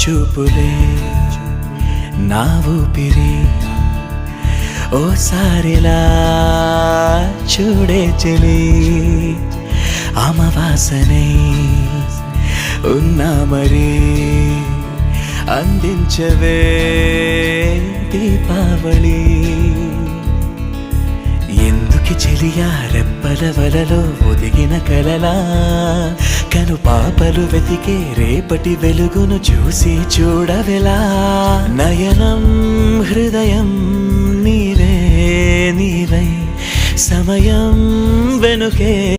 చూపులే నా ఊపిరి ఓసారిలా చూడే చెలి అమవాసనై ఉన్నా మరి అందించవే దీపావళి ఎందుకి చెలియా రెప్పల వలలో ఒదిగిన కలలా కను పాపలు వెతికే రేపటి వెలుగును చూసి చూడవెలా నయనం హృదయం నీవే నీవై సమయం వెనుకే